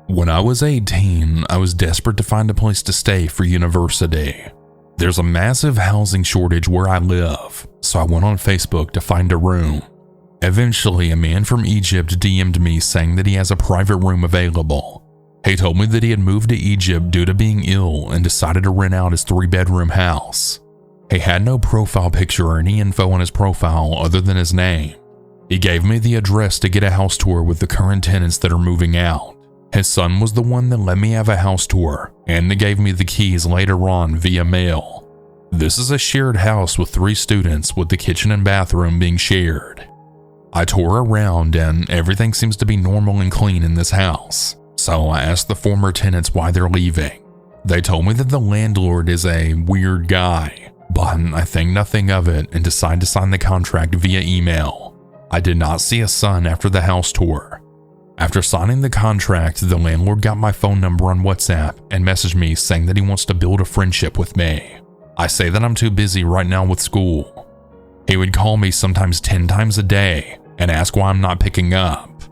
When I was 18, I was desperate to find a place to stay for university. There's a massive housing shortage where I live, so I went on Facebook to find a room. Eventually, a man from Egypt DM'd me saying that he has a private room available. He told me that he had moved to Egypt due to being ill and decided to rent out his 3-bedroom house. He had no profile picture or any info on his profile other than his name. He gave me the address to get a house tour with the current tenants that are moving out. His son was the one that let me have a house tour, and they gave me the keys later on via mail. This is a shared house with 3 students, with the kitchen and bathroom being shared. I tour around and everything seems to be normal and clean in this house, so I asked the former tenants why they're leaving. They told me that the landlord is a weird guy, but I think nothing of it and decided to sign the contract via email. I did not see a son after the house tour. After signing the contract, the landlord got my phone number on WhatsApp and messaged me saying that he wants to build a friendship with me. I say that I'm too busy right now with school. He would call me sometimes 10 times a day and ask why I'm not picking up.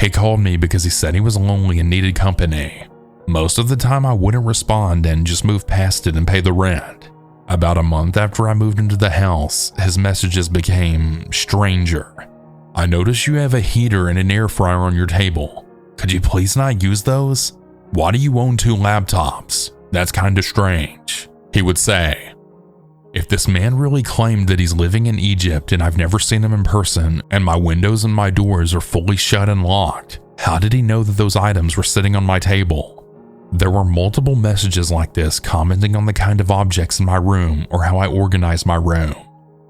He called me because he said he was lonely and needed company. Most of the time I wouldn't respond and just move past it and pay the rent. About a month after I moved into the house, his messages became stranger. I notice you have a heater and an air fryer on your table. Could you please not use those? Why do you own 2 laptops? That's kinda strange, he would say. If this man really claimed that he's living in Egypt and I've never seen him in person and my windows and my doors are fully shut and locked, how did he know that those items were sitting on my table? There were multiple messages like this commenting on the kind of objects in my room or how I organize my room.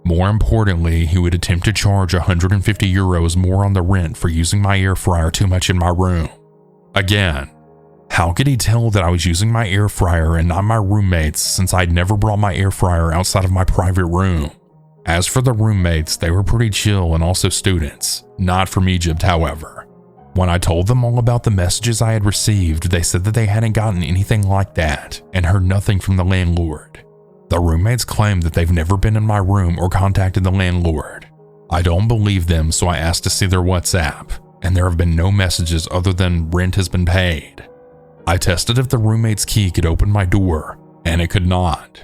More importantly, he would attempt to charge €150 more on the rent for using my air fryer too much in my room. Again, how could he tell that I was using my air fryer and not my roommates since I'd never brought my air fryer outside of my private room? As for the roommates, they were pretty chill and also students, not from Egypt however. When I told them all about the messages I had received, they said that they hadn't gotten anything like that and heard nothing from the landlord. The roommates claimed that they've never been in my room or contacted the landlord. I don't believe them, so I asked to see their WhatsApp, and there have been no messages other than rent has been paid. I tested if the roommate's key could open my door, and it could not.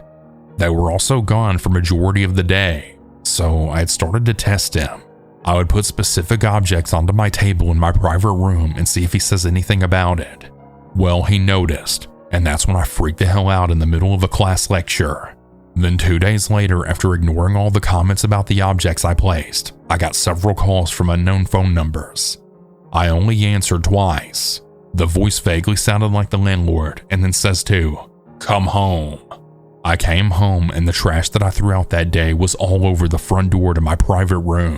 They were also gone for majority of the day, so I had started to test him. I would put specific objects onto my table in my private room and see if he says anything about it. Well, he noticed, and that's when I freaked the hell out in the middle of a class lecture. Then 2 days later, after ignoring all the comments about the objects I placed, I got several calls from unknown phone numbers. I only answered twice. The voice vaguely sounded like the landlord and then says to, "Come home." I came home and the trash that I threw out that day was all over the front door to my private room.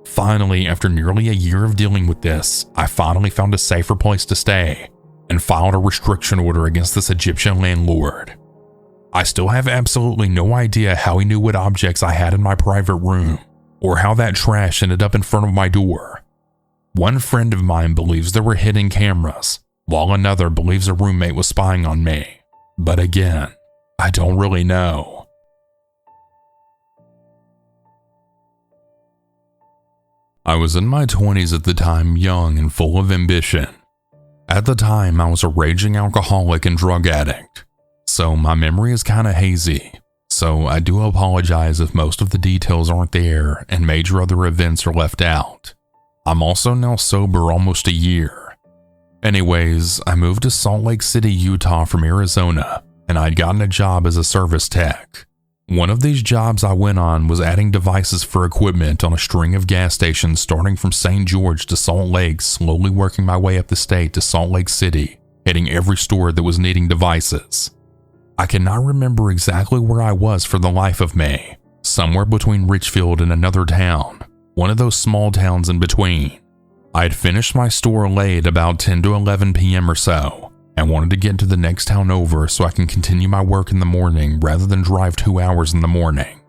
Finally, after nearly a year of dealing with this, I finally found a safer place to stay and filed a restriction order against this Egyptian landlord. I still have absolutely no idea how he knew what objects I had in my private room or how that trash ended up in front of my door. One friend of mine believes there were hidden cameras, while another believes a roommate was spying on me. But again, I don't really know. I was in my 20s at the time, young and full of ambition. At the time, I was a raging alcoholic and drug addict, so my memory is kinda hazy, so I do apologize if most of the details aren't there and major other events are left out. I'm also now sober almost a year. Anyways, I moved to Salt Lake City, Utah from Arizona, and I'd gotten a job as a service tech. One of these jobs I went on was adding devices for equipment on a string of gas stations starting from St. George to Salt Lake, slowly working my way up the state to Salt Lake City, hitting every store that was needing devices. I cannot remember exactly where I was for the life of me, somewhere between Richfield and another town, one of those small towns in between. I had finished my store late about 10 to 11 p.m. or so, and wanted to get to the next town over so I can continue my work in the morning rather than drive 2 hours in the morning.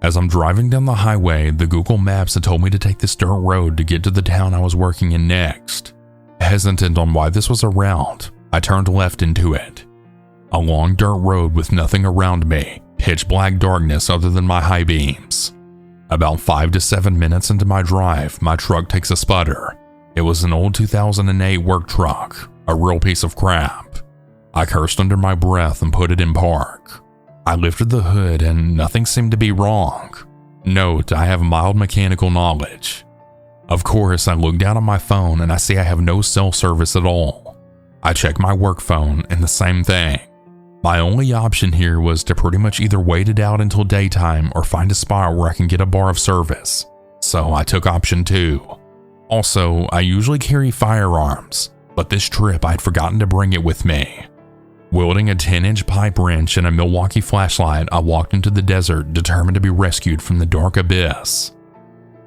As I'm driving down the highway, the Google Maps had told me to take this dirt road to get to the town I was working in next. Hesitant on why this was a route, I turned left into it. A long dirt road with nothing around me, pitch black darkness other than my high beams. About 5 to 7 minutes into my drive, my truck takes a sputter. It was an old 2008 work truck, A real piece of crap. I cursed under my breath and put it in park. I lifted the hood and nothing seemed to be wrong. Note, I have mild mechanical knowledge. Of course, I look down on my phone and I see I have no cell service at all. I check my work phone and the same thing. My only option here was to pretty much either wait it out until daytime or find a spot where I can get a bar of service. So I took option 2. Also, I usually carry firearms, but this trip I'd forgotten to bring it with me. Wielding a 10-inch pipe wrench and a Milwaukee flashlight, I walked into the desert determined to be rescued from the dark abyss.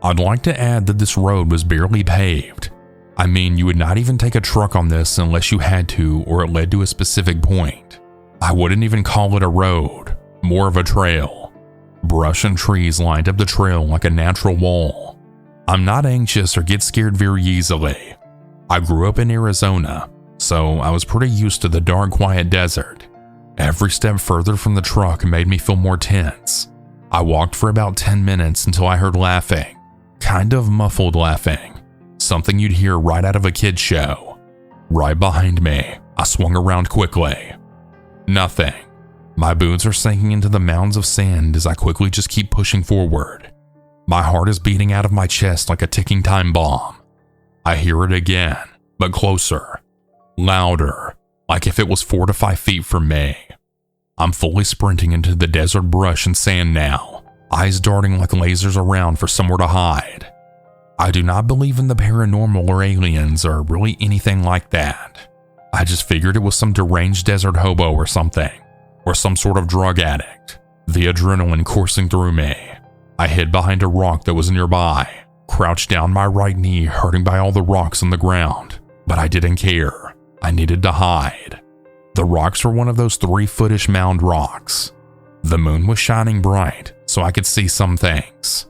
I'd like to add that this road was barely paved. I mean, you would not even take a truck on this unless you had to or it led to a specific point. I wouldn't even call it a road, more of a trail. Brush and trees lined up the trail like a natural wall. I'm not anxious or get scared very easily. I grew up in Arizona, so I was pretty used to the dark, quiet desert. Every step further from the truck made me feel more tense. I walked for about 10 minutes until I heard laughing, kind of muffled laughing, something you'd hear right out of a kid's show. Right behind me, I swung around quickly. Nothing. My boots are sinking into the mounds of sand as I quickly just keep pushing forward. My heart is beating out of my chest like a ticking time bomb. I hear it again, but closer. Louder, like if it was 4 to 5 feet from me. I'm fully sprinting into the desert brush and sand now, eyes darting like lasers around for somewhere to hide. I do not believe in the paranormal or aliens or really anything like that. I just figured it was some deranged desert hobo or something, or some sort of drug addict. The adrenaline coursing through me. I hid behind a rock that was nearby, crouched down my right knee, hurting by all the rocks on the ground, but I didn't care. I needed to hide. The rocks were one of those 3-foot-ish mound rocks. The moon was shining bright, so I could see some things.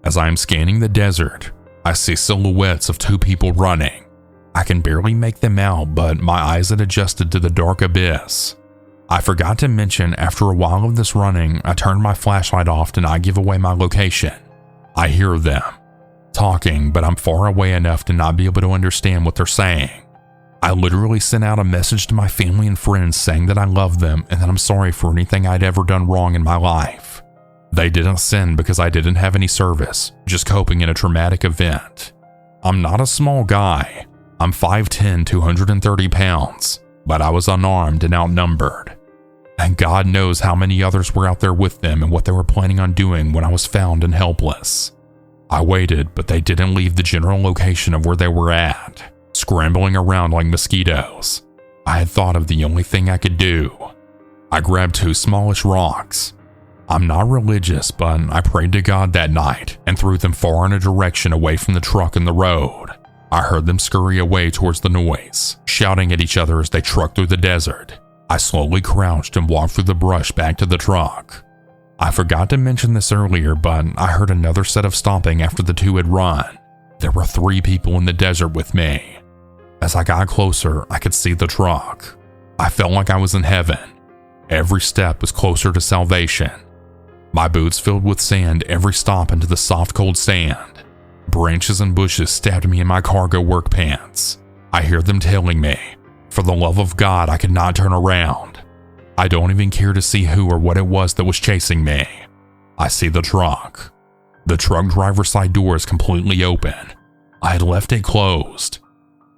As I am scanning the desert, I see silhouettes of 2 people running. I can barely make them out, but my eyes had adjusted to the dark abyss. I forgot to mention, after a while of this running, I turned my flashlight off to not give away my location. I hear them talking, but I'm far away enough to not be able to understand what they're saying. I literally sent out a message to my family and friends saying that I love them and that I'm sorry for anything I'd ever done wrong in my life. They didn't send because I didn't have any service, just coping in a traumatic event. I'm not a small guy. I'm 5'10", 230 pounds, but I was unarmed and outnumbered. And God knows how many others were out there with them and what they were planning on doing when I was found and helpless. I waited, but they didn't leave the general location of where they were at, scrambling around like mosquitoes. I had thought of the only thing I could do. I grabbed 2 smallish rocks. I'm not religious, but I prayed to God that night and threw them far in a direction away from the truck and the road. I heard them scurry away towards the noise, shouting at each other as they trucked through the desert. I slowly crouched and walked through the brush back to the truck. I forgot to mention this earlier, but I heard another set of stomping after the 2 had run. There were 3 people in the desert with me. As I got closer, I could see the truck. I felt like I was in heaven. Every step was closer to salvation. My boots filled with sand every stop into the soft, cold sand. Branches and bushes stabbed me in my cargo work pants. I hear them telling me, for the love of God, I could not turn around. I don't even care to see who or what it was that was chasing me. I see the truck. The truck driver's side door is completely open. I had left it closed.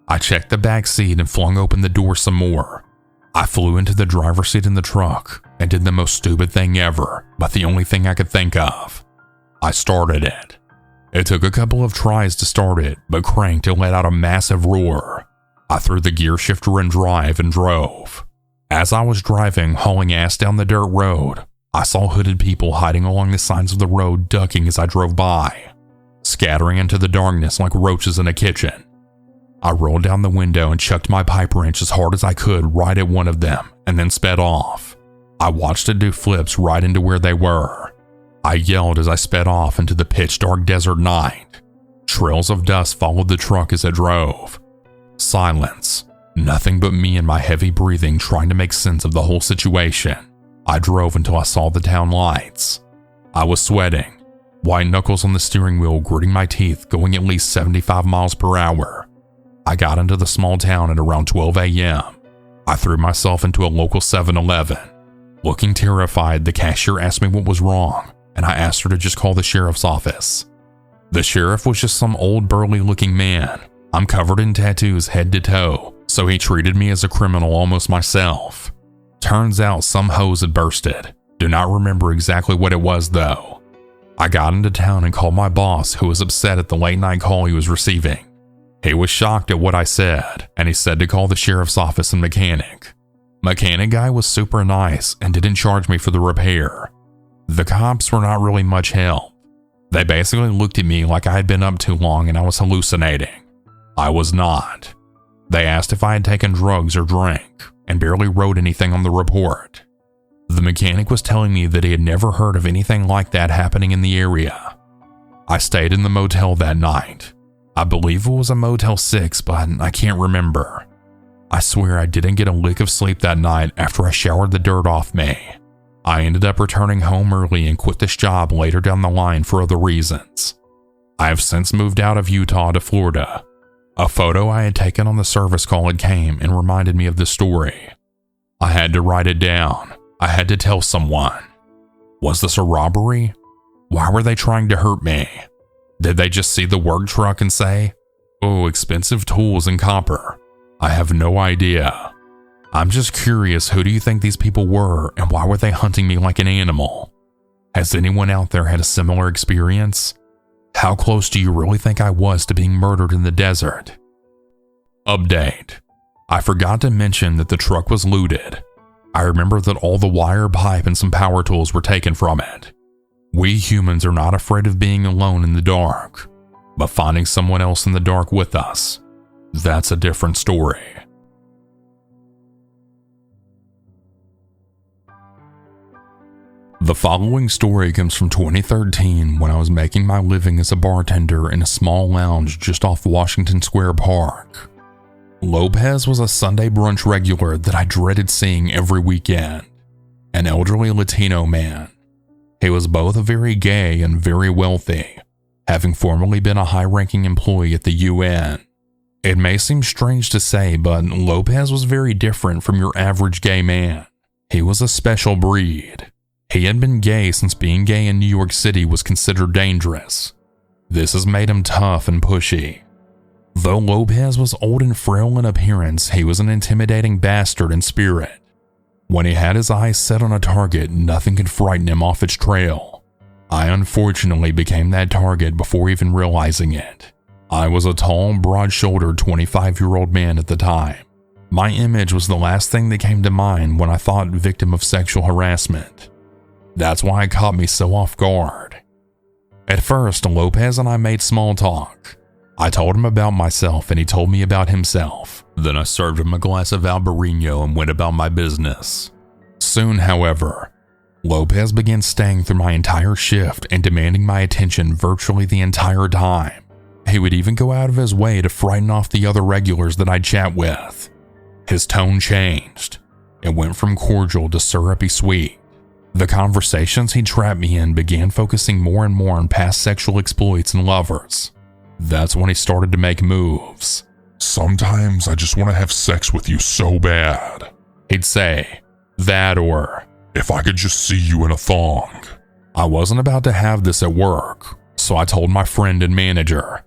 I checked the back seat and flung open the door some more. I flew into the driver's seat in the truck and did the most stupid thing ever, but the only thing I could think of. I started it. It took a couple of tries to start it, but cranked and let out a massive roar. I threw the gear shifter in drive and drove. As I was driving, hauling ass down the dirt road, I saw hooded people hiding along the sides of the road, ducking as I drove by, scattering into the darkness like roaches in a kitchen. I rolled down the window and chucked my pipe wrench as hard as I could right at one of them and then sped off. I watched it do flips right into where they were. I yelled as I sped off into the pitch dark desert night. Trails of dust followed the truck as it drove. Silence. Nothing but me and my heavy breathing trying to make sense of the whole situation. I drove until I saw the town lights. I was sweating, white knuckles on the steering wheel, gritting my teeth, going at least 75 miles per hour. I got into the small town at around 12 a.m. I threw myself into a local 7-Eleven. Looking terrified, the cashier asked me what was wrong, and I asked her to just call the sheriff's office. The sheriff was just some old burly-looking man. I'm covered in tattoos head to toe, so he treated me as a criminal almost myself. Turns out some hose had bursted. Do not remember exactly what it was though. I got into town and called my boss, who was upset at the late night call he was receiving. He was shocked at what I said, and he said to call the sheriff's office and mechanic. Mechanic guy was super nice and didn't charge me for the repair. The cops were not really much help. They basically looked at me like I had been up too long and I was hallucinating. I was not. They asked if I had taken drugs or drank, and barely wrote anything on the report. The mechanic was telling me that he had never heard of anything like that happening in the area. I stayed in the motel that night. I believe it was a Motel 6, but I can't remember. I swear I didn't get a lick of sleep that night after I showered the dirt off me. I ended up returning home early and quit this job later down the line for other reasons. I have since moved out of Utah to Florida. A photo I had taken on the service call had came and reminded me of the story. I had to write it down. I had to tell someone. Was this a robbery? Why were they trying to hurt me? Did they just see the work truck and say, "Oh, expensive tools and copper"? I have no idea. I'm just curious, who do you think these people were and why were they hunting me like an animal? Has anyone out there had a similar experience? How close do you really think I was to being murdered in the desert? Update. I forgot to mention that the truck was looted. I remember that all the wire, pipe, and some power tools were taken from it. We humans are not afraid of being alone in the dark, but finding someone else in the dark with us, that's a different story. The following story comes from 2013 when I was making my living as a bartender in a small lounge just off Washington Square Park. Lopez was a Sunday brunch regular that I dreaded seeing every weekend, an elderly Latino man. He was both very gay and very wealthy, having formerly been a high-ranking employee at the UN. It may seem strange to say, but Lopez was very different from your average gay man. He was a special breed. He had been gay since being gay in New York City was considered dangerous. This has made him tough and pushy. Though Lopez was old and frail in appearance, he was an intimidating bastard in spirit. When he had his eyes set on a target, nothing could frighten him off its trail. I unfortunately became that target before even realizing it. I was a tall, broad-shouldered 25-year-old man at the time. My image was the last thing that came to mind when I thought victim of sexual harassment. That's why it caught me so off guard. At first, Lopez and I made small talk. I told him about myself and he told me about himself. Then I served him a glass of Albarino and went about my business. Soon, however, Lopez began staying through my entire shift and demanding my attention virtually the entire time. He would even go out of his way to frighten off the other regulars that I'd chat with. His tone changed. It went from cordial to syrupy sweet. The conversations he trapped me in began focusing more and more on past sexual exploits and lovers. That's when he started to make moves. "Sometimes I just want to have sex with you so bad," he'd say. That or, "If I could just see you in a thong." I wasn't about to have this at work, so I told my friend and manager.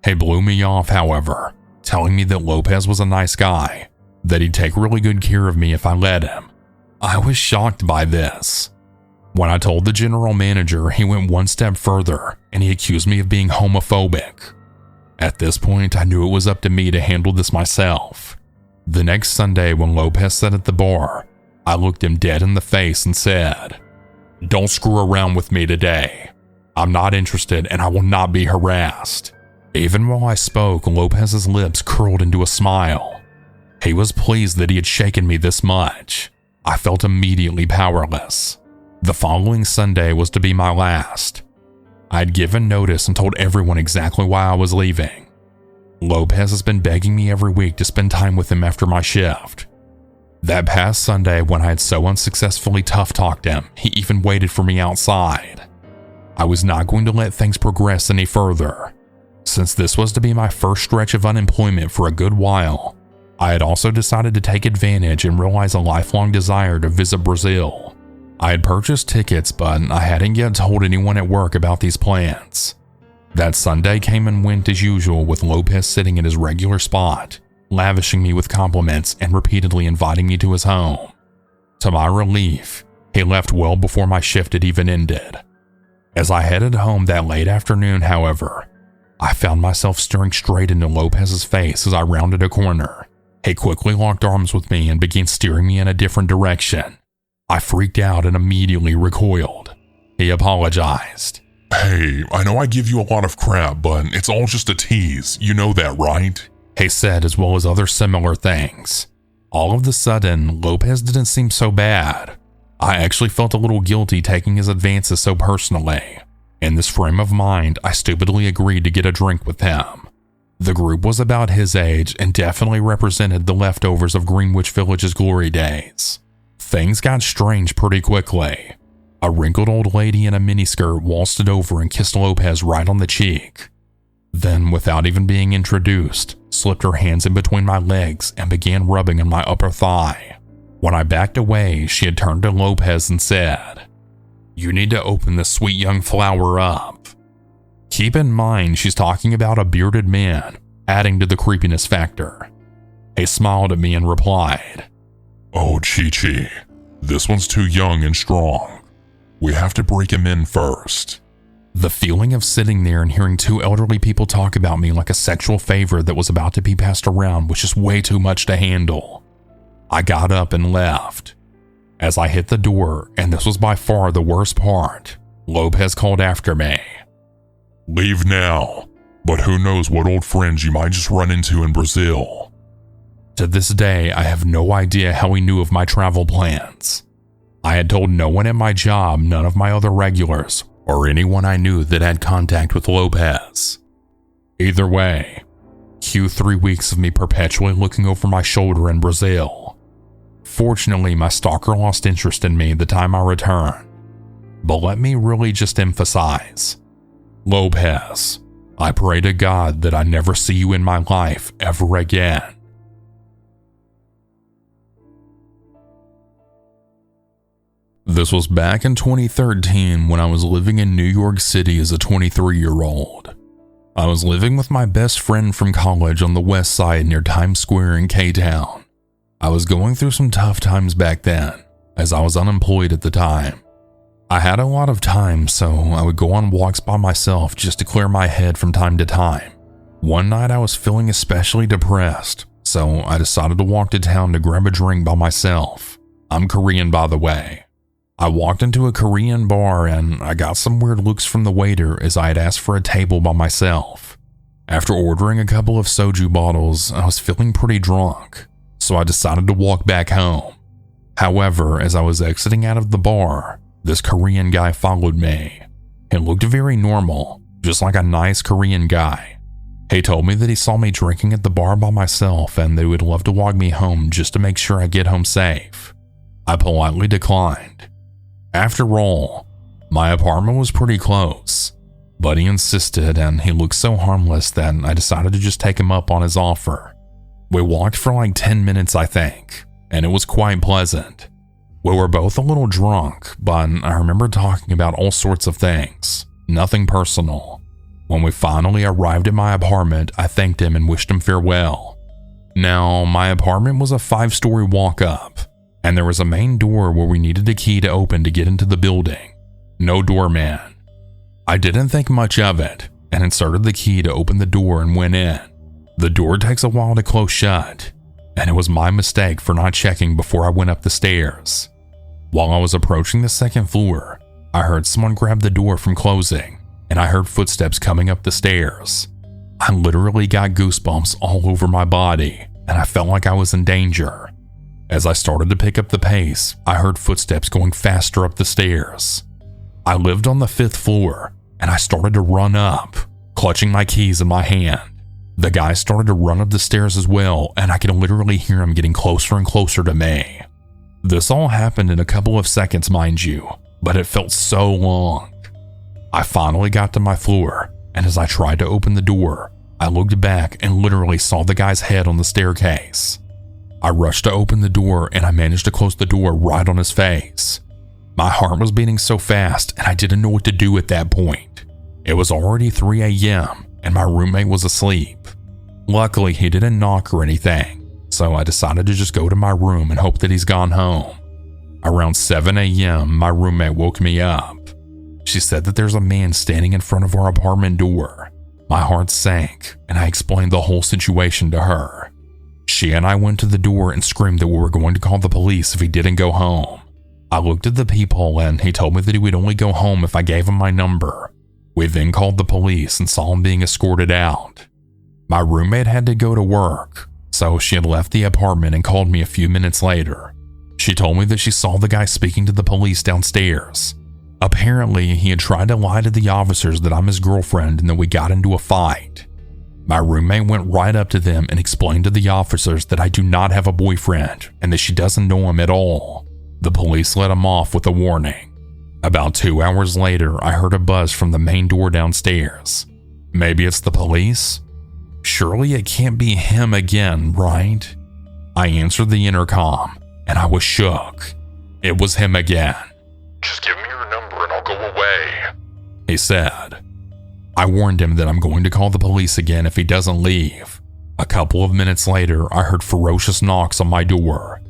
He blew me off, however, telling me that Lopez was a nice guy, that he'd take really good care of me if I let him. I was shocked by this. When I told the general manager, he went one step further and he accused me of being homophobic. At this point, I knew it was up to me to handle this myself. The next Sunday when Lopez sat at the bar, I looked him dead in the face and said, "Don't screw around with me today. I'm not interested and I will not be harassed." Even while I spoke, Lopez's lips curled into a smile. He was pleased that he had shaken me this much. I felt immediately powerless. The following Sunday was to be my last. I had given notice and told everyone exactly why I was leaving. Lopez has been begging me every week to spend time with him after my shift. That past Sunday, when I had so unsuccessfully tough-talked him, he even waited for me outside. I was not going to let things progress any further. Since this was to be my first stretch of unemployment for a good while, I had also decided to take advantage and realize a lifelong desire to visit Brazil. I had purchased tickets, but I hadn't yet told anyone at work about these plans. That Sunday came and went as usual, with Lopez sitting at his regular spot, lavishing me with compliments and repeatedly inviting me to his home. To my relief, he left well before my shift had even ended. As I headed home that late afternoon, however, I found myself staring straight into Lopez's face as I rounded a corner. He quickly locked arms with me and began steering me in a different direction. I freaked out and immediately recoiled. He apologized. Hey, I know I give you a lot of crap, but it's all just a tease. You know that, right? He said, as well as other similar things. All of a sudden, Lopez didn't seem so bad. I actually felt a little guilty taking his advances so personally. In this frame of mind, I stupidly agreed to get a drink with him. The group was about his age and definitely represented the leftovers of Greenwich Village's glory days. Things got strange pretty quickly. A wrinkled old lady in a miniskirt waltzed over and kissed Lopez right on the cheek. Then, without even being introduced, slipped her hands in between my legs and began rubbing on my upper thigh. When I backed away, she had turned to Lopez and said, "You need to open this sweet young flower up." Keep in mind, she's talking about a bearded man, adding to the creepiness factor. He smiled at me and replied, "Oh, Chi-Chi, this one's too young and strong. We have to break him in first." The feeling of sitting there and hearing two elderly people talk about me like a sexual favor that was about to be passed around was just way too much to handle. I got up and left. As I hit the door, and this was by far the worst part, Lopez called after me. "Leave now, but who knows what old friends you might just run into in Brazil." To this day, I have no idea how he knew of my travel plans. I had told no one at my job, none of my other regulars, or anyone I knew that had contact with Lopez. Either way, cue 3 weeks of me perpetually looking over my shoulder in Brazil. Fortunately, my stalker lost interest in me the time I returned. But let me really just emphasize, Lopez, I pray to God that I never see you in my life ever again. This was back in 2013 when I was living in New York City as a 23-year-old. I was living with my best friend from college on the west side near Times Square in K-Town. I was going through some tough times back then, as I was unemployed at the time. I had a lot of time, so I would go on walks by myself just to clear my head from time to time. One night I was feeling especially depressed, so I decided to walk to town to grab a drink by myself. I'm Korean, by the way. I walked into a Korean bar and I got some weird looks from the waiter as I had asked for a table by myself. After ordering a couple of soju bottles, I was feeling pretty drunk, so I decided to walk back home. However, as I was exiting out of the bar, this Korean guy followed me. He looked very normal, just like a nice Korean guy. He told me that he saw me drinking at the bar by myself and that he would love to walk me home just to make sure I get home safe. I politely declined. After all, my apartment was pretty close, but he insisted and he looked so harmless that I decided to just take him up on his offer. We walked for like 10 minutes, I think, and it was quite pleasant. We were both a little drunk, but I remember talking about all sorts of things, nothing personal. When we finally arrived at my apartment, I thanked him and wished him farewell. Now, my apartment was a 5-story walk-up, and there was a main door where we needed a key to open to get into the building. No doorman. I didn't think much of it, and inserted the key to open the door and went in. The door takes a while to close shut, and it was my mistake for not checking before I went up the stairs. While I was approaching the second floor, I heard someone grab the door from closing, and I heard footsteps coming up the stairs. I literally got goosebumps all over my body, and I felt like I was in danger. As I started to pick up the pace, I heard footsteps going faster up the stairs. I lived on the 5th floor, and I started to run up, clutching my keys in my hand. The guy started to run up the stairs as well, and I could literally hear him getting closer and closer to me. This all happened in a couple of seconds, mind you, but it felt so long. I finally got to my floor, and as I tried to open the door, I looked back and literally saw the guy's head on the staircase. I rushed to open the door and I managed to close the door right on his face. My heart was beating so fast and I didn't know what to do at that point. It was already 3 a.m. and my roommate was asleep. Luckily, he didn't knock or anything, so I decided to just go to my room and hope that he's gone home. Around 7 a.m., my roommate woke me up. She said that there's a man standing in front of our apartment door. My heart sank and I explained the whole situation to her. She and I went to the door and screamed that we were going to call the police if he didn't go home. I looked at the peephole and he told me that he would only go home if I gave him my number. We then called the police and saw him being escorted out. My roommate had to go to work, so she had left the apartment and called me a few minutes later. She told me that she saw the guy speaking to the police downstairs. Apparently, he had tried to lie to the officers that I'm his girlfriend and that we got into a fight. My roommate went right up to them and explained to the officers that I do not have a boyfriend and that she doesn't know him at all. The police let him off with a warning. About 2 hours later, I heard a buzz from the main door downstairs. Maybe it's the police? Surely it can't be him again, right? I answered the intercom and I was shook. It was him again. Just give me your number and I'll go away, he said. I warned him that I'm going to call the police again if he doesn't leave. A couple of minutes later, I heard ferocious knocks on my door.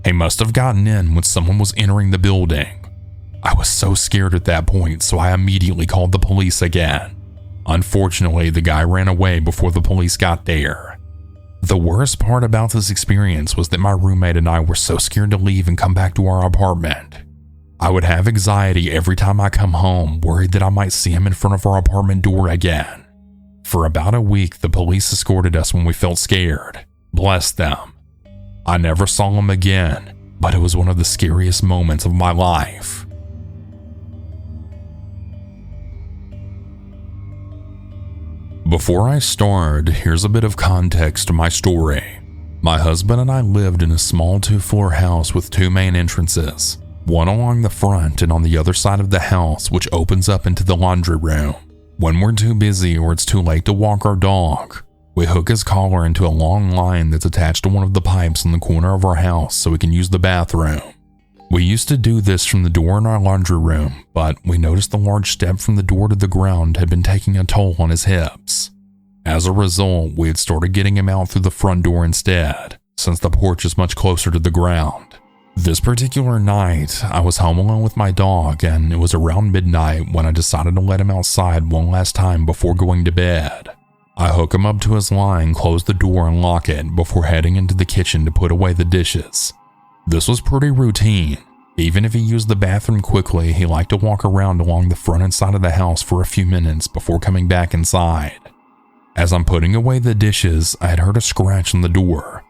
He must have gotten in when someone was entering the building. I was so scared at that point, so I immediately called the police again. Unfortunately, the guy ran away before the police got there. The worst part about this experience was that my roommate and I were so scared to leave and come back to our apartment. I would have anxiety every time I come home, worried that I might see him in front of our apartment door again. For about a week, the police escorted us when we felt scared. Bless them. I never saw him again, but it was one of the scariest moments of my life. Before I start, here's a bit of context to my story. My husband and I lived in a small 2-floor house with 2 main entrances, one along the front and on the other side of the house, which opens up into the laundry room. When we're too busy or it's too late to walk our dog, we hook his collar into a long line that's attached to one of the pipes in the corner of our house so we can use the bathroom. We used to do this from the door in our laundry room, but we noticed the large step from the door to the ground had been taking a toll on his hips. As a result, we had started getting him out through the front door instead, since the porch is much closer to the ground. This particular night, I was home alone with my dog, and it was around midnight when I decided to let him outside one last time before going to bed. I hook him up to his line, close the door, and lock it before heading into the kitchen to put away the dishes. This was pretty routine. Even if he used the bathroom quickly, he liked to walk around along the front and side of the house for a few minutes before coming back inside. As I'm putting away the dishes, I had heard a scratch on the door.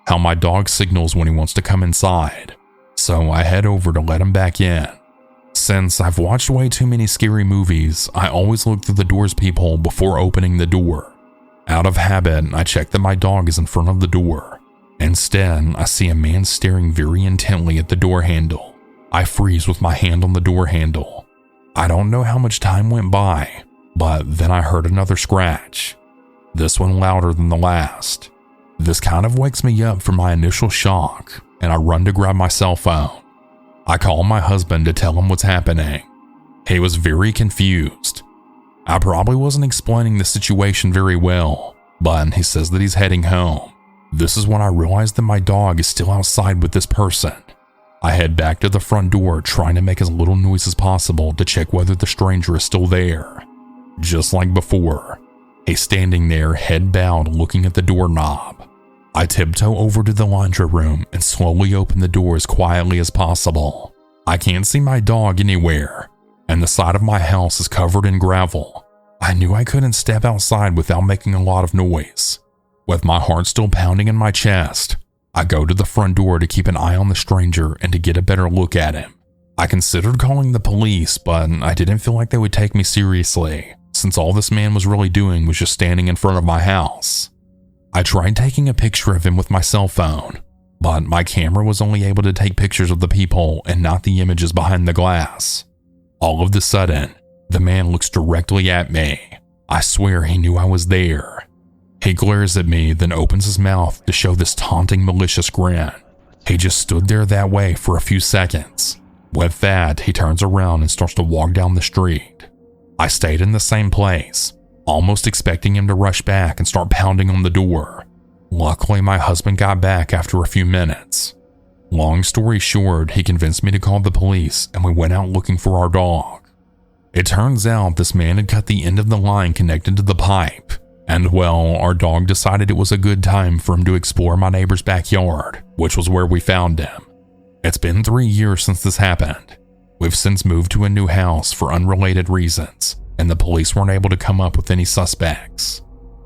How my dog signals when he wants to come inside. So I head over to let him back in. Since I've watched way too many scary movies, I always look through the door's peephole before opening the door. Out of habit, I check that my dog is in front of the door. Instead, I see a man staring very intently at the door handle. I freeze with my hand on the door handle. I don't know how much time went by, but then I heard another scratch. This one louder than the last. This kind of wakes me up from my initial shock, and I run to grab my cell phone. I call my husband to tell him what's happening. He was very confused. I probably wasn't explaining the situation very well, but he says that he's heading home. This is when I realize that my dog is still outside with this person. I head back to the front door, trying to make as little noise as possible to check whether the stranger is still there. Just like before, he's standing there, head bowed, looking at the doorknob. I tiptoe over to the laundry room and slowly open the door as quietly as possible. I can't see my dog anywhere, and the side of my house is covered in gravel. I knew I couldn't step outside without making a lot of noise. With my heart still pounding in my chest, I go to the front door to keep an eye on the stranger and to get a better look at him. I considered calling the police, but I didn't feel like they would take me seriously, since all this man was really doing was just standing in front of my house. I tried taking a picture of him with my cell phone, but my camera was only able to take pictures of the peephole and not the images behind the glass. All of a sudden, the man looks directly at me. I swear he knew I was there. He glares at me, then opens his mouth to show this taunting, malicious grin. He just stood there that way for a few seconds. With that, he turns around and starts to walk down the street. I stayed in the same place, almost expecting him to rush back and start pounding on the door. Luckily, my husband got back after a few minutes. Long story short, he convinced me to call the police and we went out looking for our dog. It turns out this man had cut the end of the line connected to the pipe, and well, our dog decided it was a good time for him to explore my neighbor's backyard, which was where we found him. It's been 3 years since this happened. We've since moved to a new house for unrelated reasons, and the police weren't able to come up with any suspects.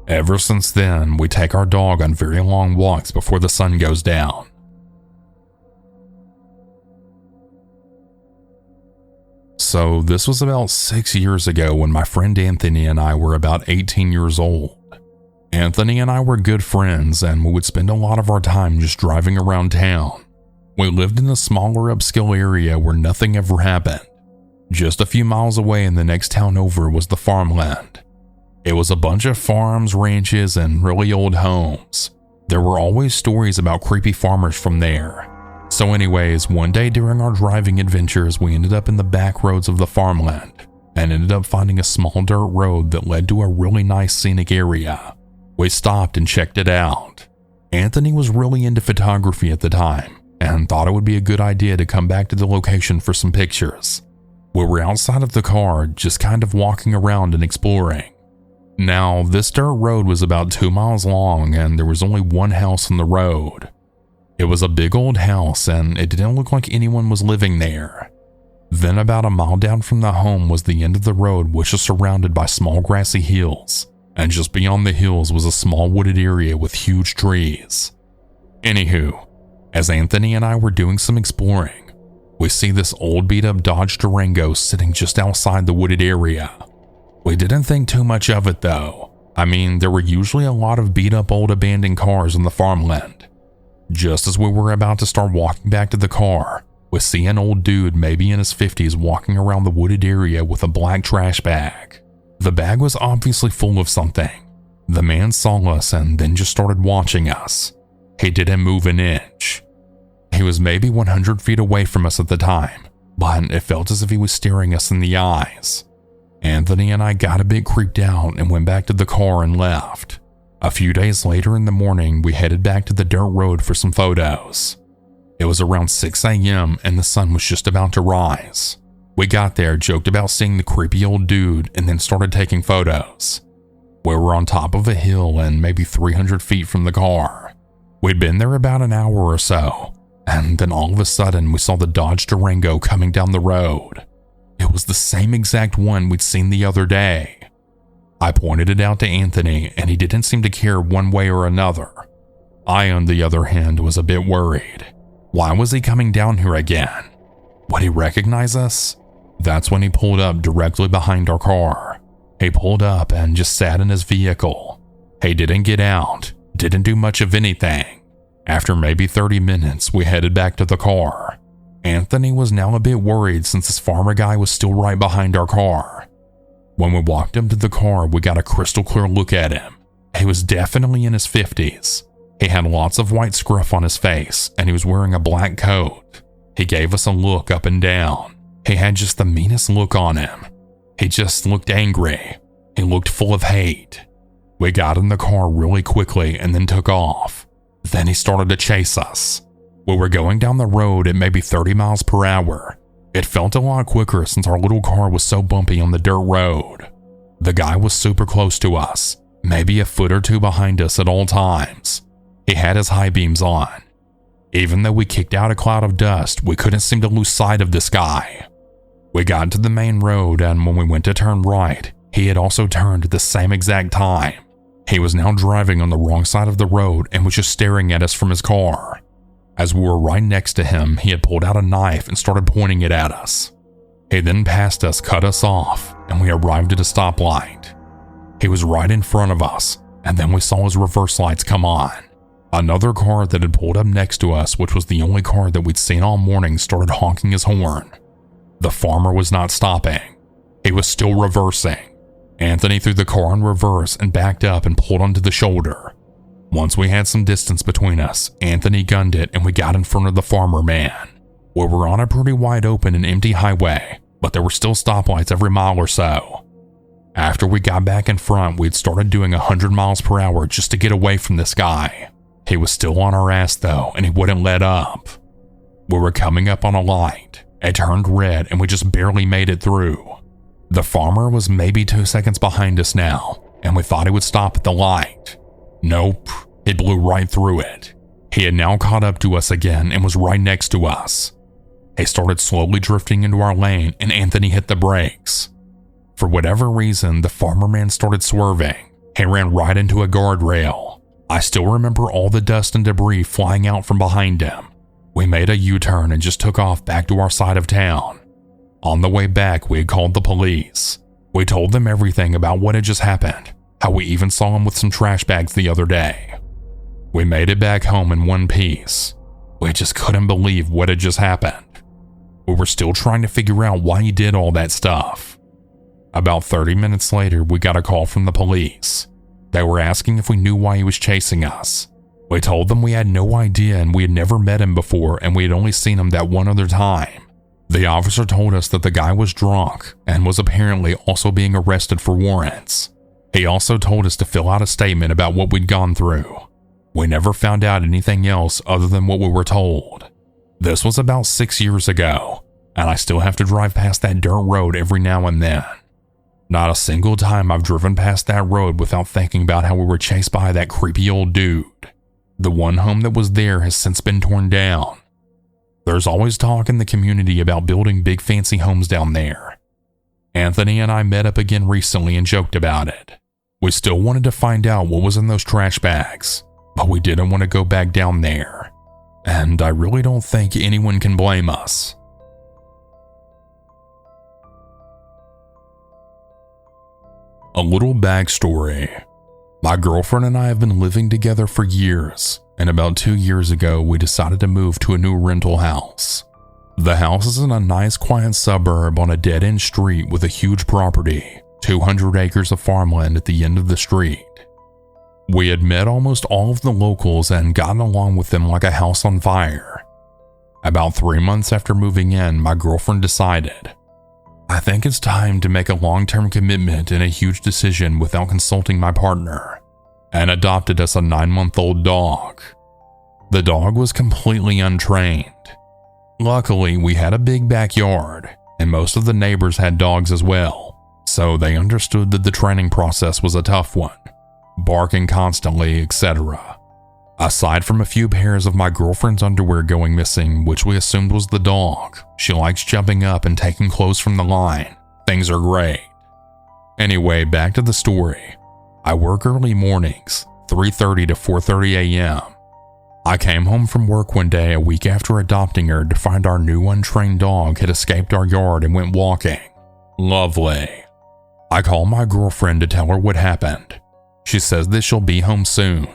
Ever since then, we take our dog on very long walks before the sun goes down. So this was about 6 years ago when my friend Anthony and I were about 18 years old. Anthony and I were good friends and we would spend a lot of our time just driving around town. We lived in a smaller upscale area where nothing ever happened. Just a few miles away in the next town over was the farmland. It was a bunch of farms, ranches, and really old homes. There were always stories about creepy farmers from there. So anyways, one day during our driving adventures, we ended up in the back roads of the farmland and ended up finding a small dirt road that led to a really nice scenic area. We stopped and checked it out. Anthony was really into photography at the time and thought it would be a good idea to come back to the location for some pictures. We were outside of the car, just kind of walking around and exploring. Now, this dirt road was about 2 miles long and there was only one house on the road. It was a big old house and it didn't look like anyone was living there. Then about a mile down from the home was the end of the road, which was surrounded by small grassy hills, and just beyond the hills was a small wooded area with huge trees. Anywho, as Anthony and I were doing some exploring, we see this old beat up Dodge Durango sitting just outside the wooded area. We didn't think too much of it though. I mean, there were usually a lot of beat up old abandoned cars in the farmland. Just as we were about to start walking back to the car, we see an old dude maybe in his 50s walking around the wooded area with a black trash bag. The bag was obviously full of something. The man saw us and then just started watching us. He didn't move an inch. He was maybe 100 feet away from us at the time, but it felt as if he was staring us in the eyes. Anthony and I got a bit creeped out and went back to the car and left. A few days later in the morning, we headed back to the dirt road for some photos. It was around 6 a.m. and the sun was just about to rise. We got there, joked about seeing the creepy old dude, and then started taking photos. We were on top of a hill and maybe 300 feet from the car. We'd been there about an hour or so, and then all of a sudden we saw the Dodge Durango coming down the road. It was the same exact one we'd seen the other day. I pointed it out to Anthony and he didn't seem to care one way or another. I, on the other hand, was a bit worried. Why was he coming down here again? Would he recognize us? That's when he pulled up directly behind our car. He pulled up and just sat in his vehicle. He didn't get out, didn't do much of anything. After maybe 30 minutes, we headed back to the car. Anthony was now a bit worried since this farmer guy was still right behind our car. When we walked up to the car, we got a crystal clear look at him. He was definitely in his 50s. He had lots of white scruff on his face, and he was wearing a black coat. He gave us a look up and down. He had just the meanest look on him. He just looked angry. He looked full of hate. We got in the car really quickly and then took off. Then he started to chase us. We were going down the road at maybe 30 miles per hour. It felt a lot quicker since our little car was so bumpy on the dirt road. The guy was super close to us, maybe a foot or two behind us at all times. He had his high beams on. Even though we kicked out a cloud of dust, we couldn't seem to lose sight of this guy. We got to the main road, and when we went to turn right, he had also turned at the same exact time. He was now driving on the wrong side of the road and was just staring at us from his car. As we were right next to him, he had pulled out a knife and started pointing it at us. He then passed us, cut us off, and we arrived at a stoplight. He was right in front of us, and then we saw his reverse lights come on. Another car that had pulled up next to us, which was the only car that we'd seen all morning, started honking his horn. The farmer was not stopping. He was still reversing. Anthony threw the car in reverse and backed up and pulled onto the shoulder. Once we had some distance between us, Anthony gunned it and we got in front of the farmer man. We were on a pretty wide open and empty highway, but there were still stoplights every mile or so. After we got back in front, we'd started doing 100 miles per hour just to get away from this guy. He was still on our ass though, and he wouldn't let up. We were coming up on a light. It turned red and we just barely made it through. The farmer was maybe 2 seconds behind us now, and we thought he would stop at the light. Nope, he blew right through it. He had now caught up to us again and was right next to us. He started slowly drifting into our lane and Anthony hit the brakes. For whatever reason, the farmer man started swerving. He ran right into a guardrail. I still remember all the dust and debris flying out from behind him. We made a U-turn and just took off back to our side of town. On the way back, we had called the police. We told them everything about what had just happened, how we even saw him with some trash bags the other day. We made it back home in one piece. We just couldn't believe what had just happened. We were still trying to figure out why he did all that stuff. About 30 minutes later, we got a call from the police. They were asking if we knew why he was chasing us. We told them we had no idea and we had never met him before and we had only seen him that one other time. The officer told us that the guy was drunk and was apparently also being arrested for warrants. He also told us to fill out a statement about what we'd gone through. We never found out anything else other than what we were told. This was about 6 years ago, and I still have to drive past that dirt road every now and then. Not a single time I've driven past that road without thinking about how we were chased by that creepy old dude. The one home that was there has since been torn down. There's always talk in the community about building big fancy homes down there. Anthony and I met up again recently and joked about it. We still wanted to find out what was in those trash bags, but we didn't want to go back down there. And I really don't think anyone can blame us. A little backstory. My girlfriend and I have been living together for years, and about 2 years ago we decided to move to a new rental house. The house is in a nice quiet suburb on a dead-end street with a huge property, 200 acres of farmland at the end of the street. We had met almost all of the locals and gotten along with them like a house on fire. About 3 months after moving in, my girlfriend decided, I think it's time to make a long-term commitment and a huge decision without consulting my partner, and adopted us a 9-month-old dog. The dog was completely untrained. Luckily, we had a big backyard, and most of the neighbors had dogs as well, so they understood that the training process was a tough one, barking constantly, etc. Aside from a few pairs of my girlfriend's underwear going missing, which we assumed was the dog, she likes jumping up and taking clothes from the line. Things are great. Anyway, back to the story. I work early mornings, 3:30 to 4:30 a.m. I came home from work one day a week after adopting her to find our new untrained dog had escaped our yard and went walking. Lovely. I call my girlfriend to tell her what happened. She says that she'll be home soon.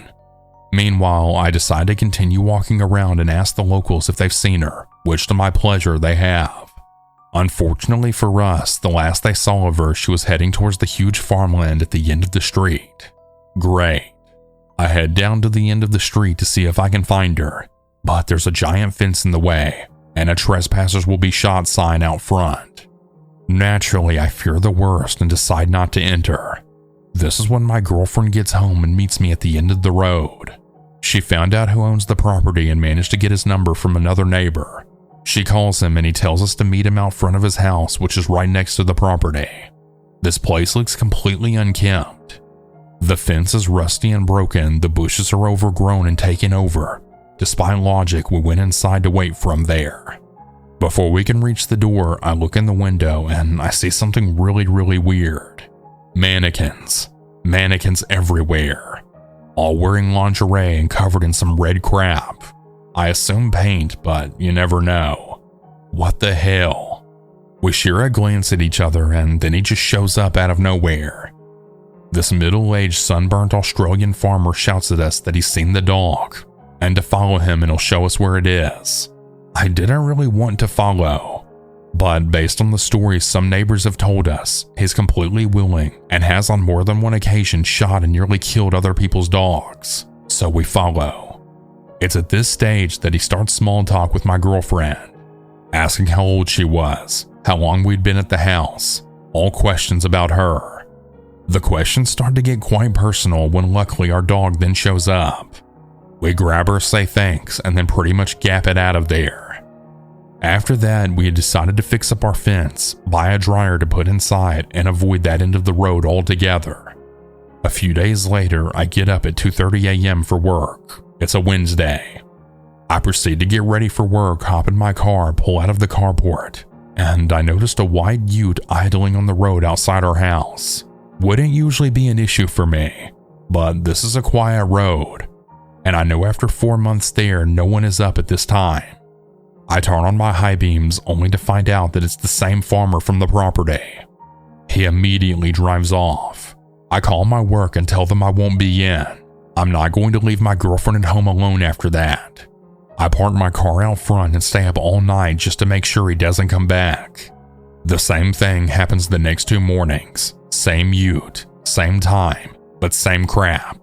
Meanwhile, I decide to continue walking around and ask the locals if they've seen her, which to my pleasure they have. Unfortunately for us, the last they saw of her, she was heading towards the huge farmland at the end of the street. Great. I head down to the end of the street to see if I can find her, but there's a giant fence in the way, and a trespassers will be shot sign out front. Naturally, I fear the worst and decide not to enter. This is when my girlfriend gets home and meets me at the end of the road. She found out who owns the property and managed to get his number from another neighbor. She calls him and he tells us to meet him out front of his house, which is right next to the property. This place looks completely unkempt. The fence is rusty and broken, the bushes are overgrown and taken over. Despite logic, we went inside to wait for him there. Before we can reach the door, I look in the window and I see something really weird. Mannequins everywhere, all wearing lingerie and covered in some red crap. I assume paint, but you never know. What the hell? We share a glance at each other and then he just shows up out of nowhere. This middle-aged sunburnt Australian farmer shouts at us that he's seen the dog and to follow him and he'll show us where it is. I didn't really want to follow, But based on the stories some neighbors have told us, he's completely willing and has on more than one occasion shot and nearly killed other people's dogs. So we follow. It's at this stage that he starts small talk with my girlfriend, asking how old she was, how long we'd been at the house, all questions about her. The questions start to get quite personal when luckily our dog then shows up. We grab her, say thanks, and then pretty much gap it out of there. After that, we had decided to fix up our fence, buy a dryer to put inside, and avoid that end of the road altogether. A few days later, I get up at 2:30 a.m. for work. It's a Wednesday. I proceed to get ready for work, hop in my car, pull out of the carport, and I noticed a white ute idling on the road outside our house. Wouldn't usually be an issue for me, but this is a quiet road, and I know after 4 months there, no one is up at this time. I turn on my high beams only to find out that it's the same farmer from the property. He immediately drives off. I call my work and tell them I won't be in. I'm not going to leave my girlfriend at home alone after that. I park my car out front and stay up all night just to make sure he doesn't come back. The same thing happens the next 2 mornings. Same ute, same time, but same crap.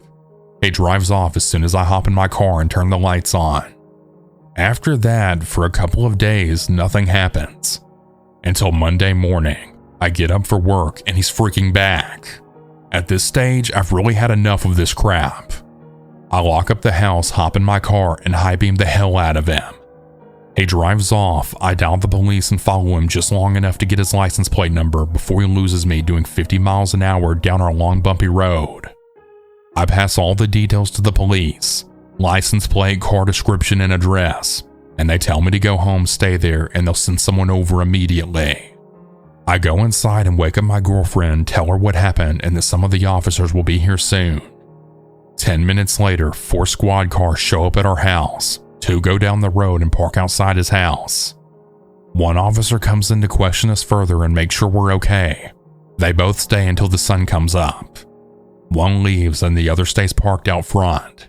He drives off as soon as I hop in my car and turn the lights on. After that, for a couple of days, nothing happens. Until Monday morning, I get up for work and he's freaking back. At this stage, I've really had enough of this crap. I lock up the house, hop in my car, and high beam the hell out of him. He drives off, I dial the police and follow him just long enough to get his license plate number before he loses me doing 50 miles an hour down our long bumpy road. I pass all the details to the police. License plate, car description, and address, and they tell me to go home, stay there, and they'll send someone over immediately. I go inside and wake up my girlfriend, tell her what happened and that some of the officers will be here soon. 10 minutes later, 4 squad cars show up at our house. 2 go down the road and park outside his house. 1 officer comes in to question us further and make sure we're okay. They both stay until the sun comes up. 1 leaves and the other stays parked out front.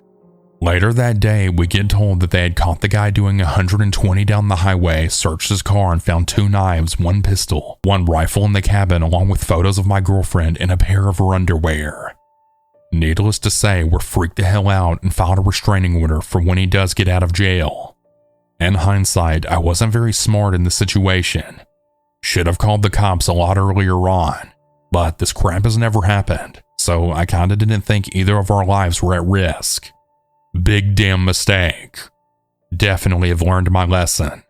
Later that day, we get told that they had caught the guy doing 120 down the highway, searched his car, and found 2 knives, 1 pistol, 1 rifle in the cabin, along with photos of my girlfriend and a pair of her underwear. Needless to say, we're freaked the hell out and filed a restraining order for when he does get out of jail. In hindsight, I wasn't very smart in the situation. Should have called the cops a lot earlier on, but this crap has never happened, so I kinda didn't think either of our lives were at risk. Big damn mistake. Definitely have learned my lesson.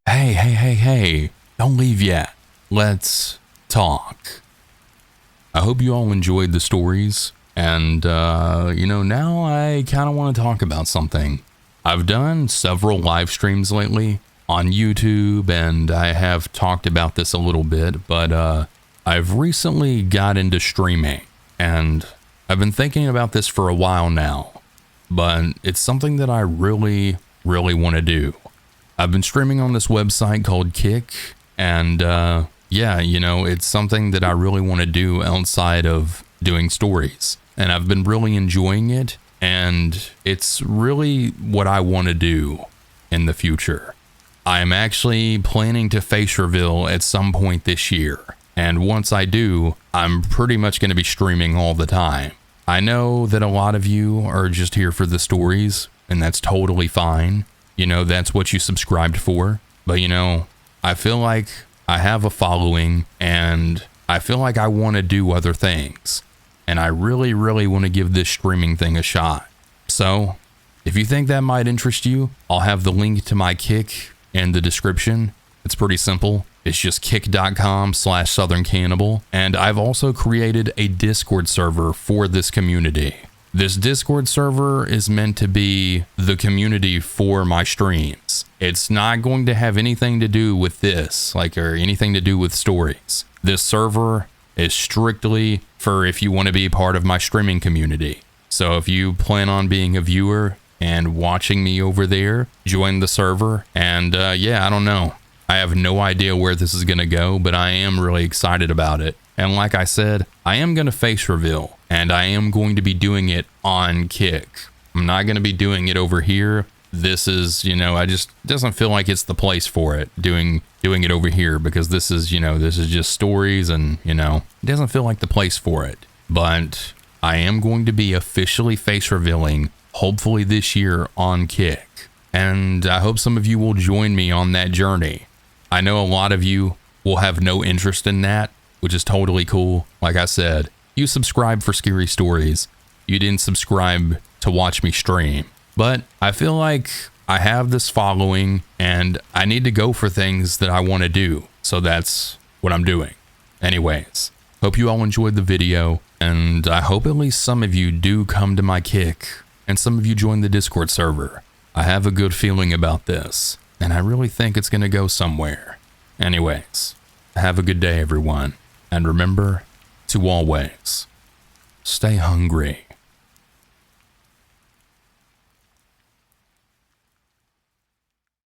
Hey, don't leave yet. Let's talk. I hope you all enjoyed the stories, and now I kind of want to talk about something. I've done several live streams lately on YouTube, and I have talked about this a little bit, but I've recently got into streaming. And I've been thinking about this for a while now, but it's something that I really want to do. I've been streaming on this website called Kick, and it's something that I really want to do outside of doing stories. And I've been really enjoying it, and it's really what I want to do in the future. I'm actually planning to face reveal at some point this year. And once I do, I'm pretty much going to be streaming all the time. I know that a lot of you are just here for the stories, and that's totally fine. That's what you subscribed for. But I feel like I have a following, and I feel like I want to do other things. And I really want to give this streaming thing a shot. So, if you think that might interest you, I'll have the link to my Kick in the description. It's pretty simple. It's just kick.com/SouthernCannibal, and I've also created a Discord server for this community. This Discord server is meant to be the community for my streams. It's not going to have anything to do with this, or anything to do with stories. This server is strictly for if you want to be part of my streaming community. So if you plan on being a viewer and watching me over there, join the server, and I don't know. I have no idea where this is going to go, but I am really excited about it. And like I said, I am going to face reveal, and I am going to be doing it on Kick. I'm not going to be doing it over here this is, I just doesn't feel like it's the place for it, doing it over here, because this is just stories, and, it doesn't feel like the place for it. But I am going to be officially face revealing, hopefully this year, on Kick. And I hope some of you will join me on that journey. I know a lot of you will have no interest in that, which is totally cool. Like I said, you subscribe for scary stories. You didn't subscribe to watch me stream. But I feel like I have this following and I need to go for things that I want to do. So that's what I'm doing. Anyways, hope you all enjoyed the video, and I hope at least some of you do come to my Kick and some of you join the Discord server. I have a good feeling about this, and I really think it's going to go somewhere. Anyways, have a good day, everyone. And remember to always stay hungry.